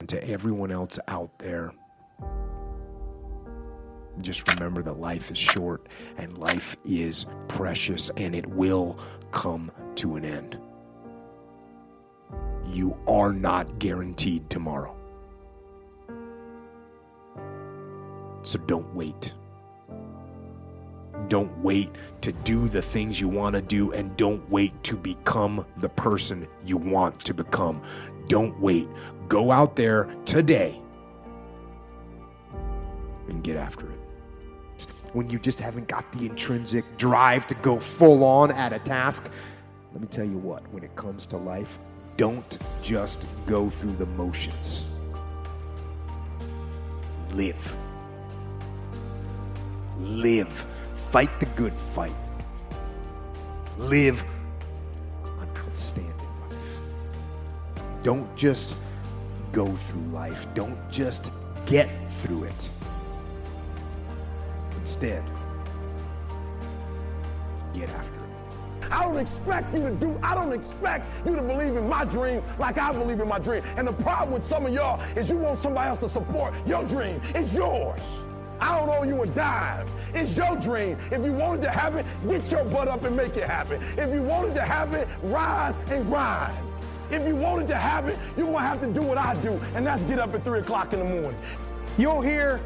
And to everyone else out there, just remember that life is short and life is precious and it will come to an end. You are not guaranteed tomorrow. So don't wait. Don't wait to do the things you want to do, and don't wait to become the person you want to become. Don't wait. Go out there today and get after it. When you just haven't got the intrinsic drive to go full on at a task, let me tell you what, when it comes to life, don't just go through the motions. Live. Live. Fight the good fight. Live an outstanding life. Don't just go through life. Don't just get through it. Instead, get after it. I don't expect you to believe in my dream like I believe in my dream. And the problem with some of y'all is you want somebody else to support your dream. It's yours. I don't owe you a dime. It's your dream. If you wanted to happen, get your butt up and make it happen. If you wanted to happen, rise and grind. If you wanted to happen, you're going to have to do what I do, and that's get up at 3 o'clock in the morning. You'll hear,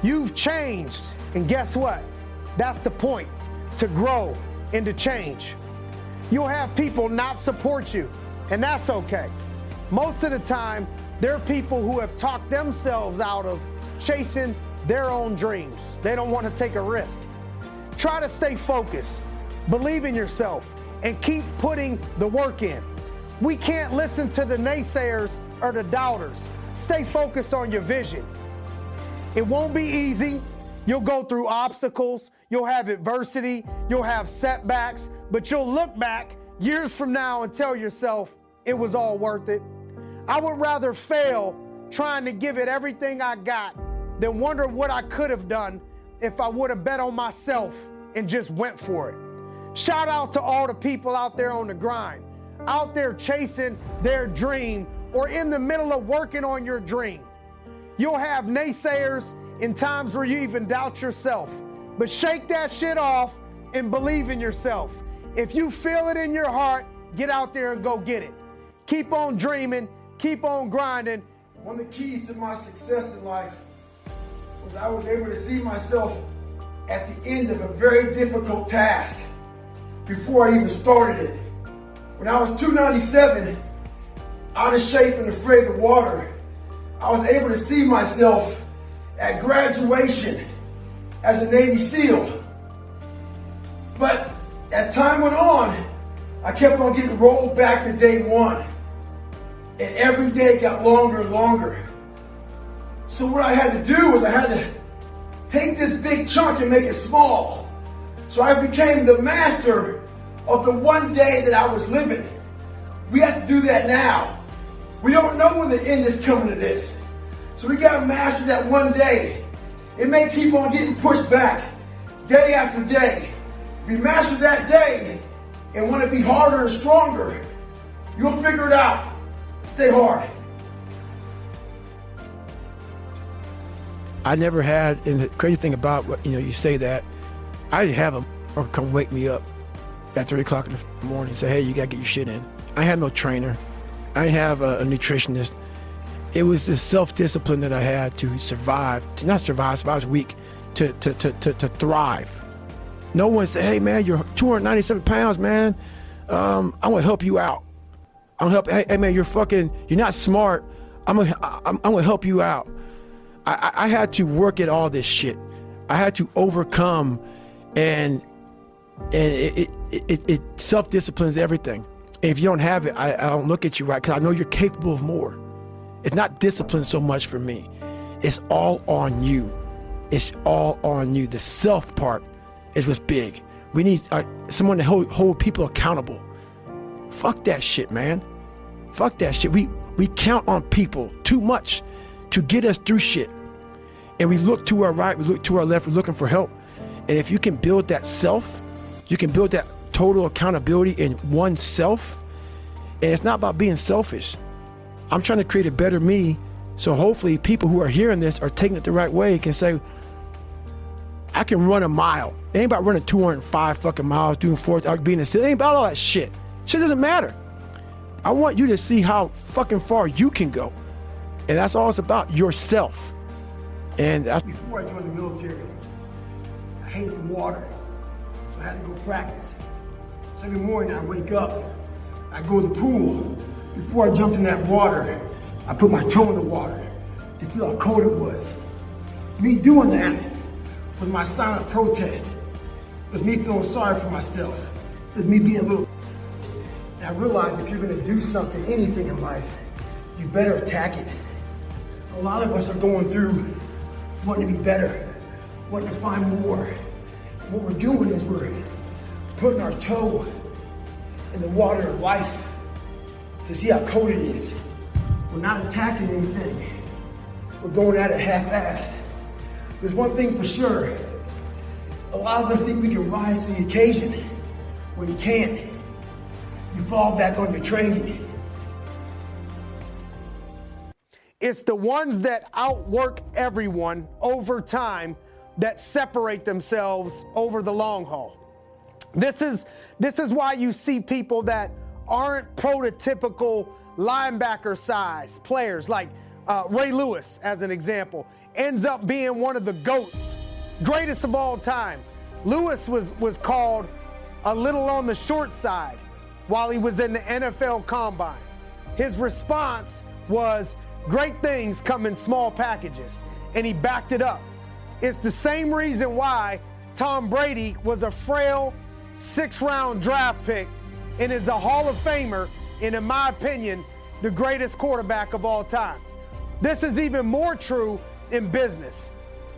you've changed. And guess what? That's the point, to grow and to change. You'll have people not support you, and that's okay. Most of the time, there are people who have talked themselves out of chasing their own dreams. They don't want to take a risk. Try to stay focused, believe in yourself, and keep putting the work in. We can't listen to the naysayers or the doubters. Stay focused on your vision. It won't be easy. You'll go through obstacles. You'll have adversity. You'll have setbacks, but you'll look back years from now and tell yourself it was all worth it. I would rather fail trying to give it everything I got than wonder what I could have done if I would have bet on myself and just went for it. Shout out to all the people out there on the grind, out there chasing their dream or in the middle of working on your dream. You'll have naysayers in times where you even doubt yourself, but shake that shit off and believe in yourself. If you feel it in your heart, get out there and go get it. Keep on dreaming, keep on grinding. One of the keys to my success in life was I was able to see myself at the end of a very difficult task before I even started it. When I was 297, out of shape and afraid of water, I was able to see myself at graduation as a Navy SEAL. But as time went on, I kept on getting rolled back to day one. And every day got longer and longer. So what I had to do was I had to take this big chunk and make it small. So I became the master of the one day that I was living. We have to do that now. We don't know when the end is coming to this. So we got to master that one day. It may keep on getting pushed back day after day. We master that day and want to be harder and stronger. You'll figure it out. Stay hard. I never had, and the crazy thing about what you say that, I didn't have or come wake me up at 3 o'clock in the morning and say, hey, you gotta get your shit in. I had no trainer. I didn't have a nutritionist. It was the self-discipline that I had to survive, to not survive, I was weak, to thrive. No one said, hey man, you're 297 pounds, man. I'm gonna help you out. I'm gonna help, hey man, you're not smart. I'm gonna help you out. I had to work at all this shit. I had to overcome, and it self-disciplines everything. And if you don't have it, I don't look at you right, because I know you're capable of more. It's not discipline so much for me. It's all on you. It's all on you. The self part is what's big. We need someone to hold people accountable. Fuck that shit, man. Fuck that shit. We count on people too much to get us through shit. And we look to our right, we look to our left, we're looking for help. And if you can build that self, you can build that total accountability in oneself. And it's not about being selfish. I'm trying to create a better me So hopefully people who are hearing this are taking it the right way, can say, I can run a mile. It ain't about running 205 fucking miles, doing 4, being a city. It ain't about all that shit. Shit doesn't matter. I want you to see how fucking far you can go. And that's all it's about, yourself. And that's... Before I joined the military, I hated the water, so I had to go practice. So every morning I wake up, I go to the pool. Before I jumped in that water, I put my toe in the water to feel how cold it was. Me doing that was my silent protest. It was me feeling sorry for myself. It was me being a little... And I realized if you're gonna do something, anything in life, you better attack it. A lot of us are going through wanting to be better, wanting to find more. What we're doing is we're putting our toe in the water of life to see how cold it is. We're not attacking anything. We're going at it half-assed. There's one thing for sure. A lot of us think we can rise to the occasion. When you can't, you fall back on your training. It's the ones that outwork everyone over time that separate themselves over the long haul. This is why you see people that aren't prototypical linebacker size players, like Ray Lewis, as an example, ends up being one of the GOATs, greatest of all time. Lewis was called a little on the short side while he was in the NFL Combine. His response was, great things come in small packages, and he backed it up. It's the same reason why Tom Brady was a frail 6th-round draft pick and is a Hall of Famer, and in my opinion, the greatest quarterback of all time. This is even more true in business.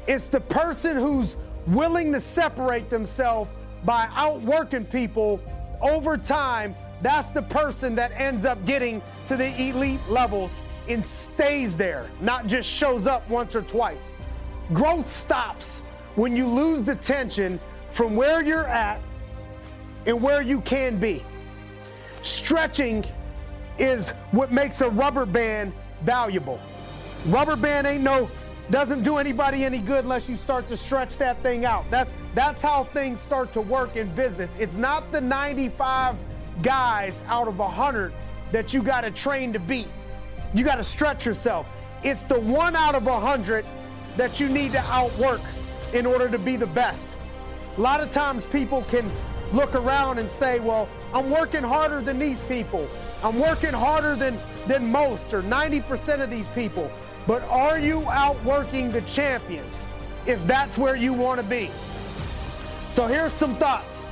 It's the person who's willing to separate themselves by outworking people over time. That's the person that ends up getting to the elite levels and stays there, not just shows up once or twice. Growth stops when you lose the tension from where you're at and where you can be. Stretching is what makes a rubber band valuable. Rubber band doesn't do anybody any good unless you start to stretch that thing out. That's how things start to work in business. It's not the 95 guys out of 100 that you got to train to beat. You got to stretch yourself. It's the 1 out of 100 that you need to outwork in order to be the best. A lot of times people can look around and say, well, I'm working harder than these people. I'm working harder than most, or 90% of these people. But are you outworking the champions if that's where you want to be? So here's some thoughts.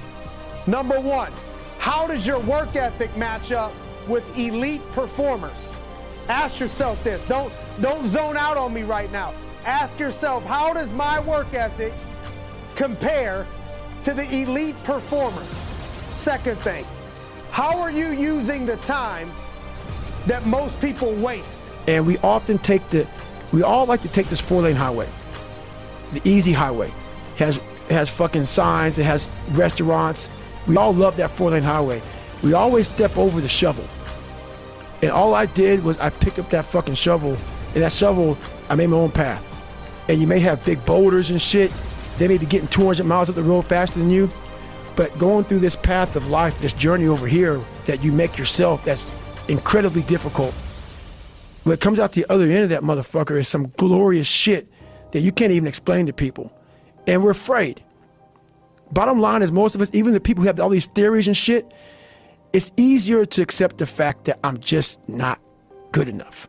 Number 1, how does your work ethic match up with elite performers? Ask yourself this. Don't zone out on me right now. Ask yourself, how does my work ethic compare to the elite performers? Second thing, how are you using the time that most people waste? And we all like to take this 4-lane highway, the easy highway. It has fucking signs, it has restaurants. We all love that 4-lane highway. We always step over the shovel. And all I did was I picked up that fucking shovel, and that shovel, I made my own path. And you may have big boulders and shit. They may be getting 200 miles up the road faster than you. But going through this path of life, this journey over here that you make yourself, that's incredibly difficult. What comes out the other end of that motherfucker is some glorious shit that you can't even explain to people. And we're afraid. Bottom line is, most of us, even the people who have all these theories and shit, it's easier to accept the fact that I'm just not good enough.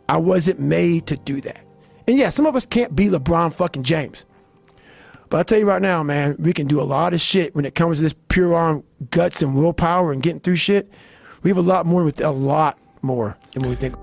I wasn't made to do that. And yeah, some of us can't be LeBron fucking James. But I'll tell you right now, man, we can do a lot of shit when it comes to this pure arm guts and willpower and getting through shit. We have a lot more than we think.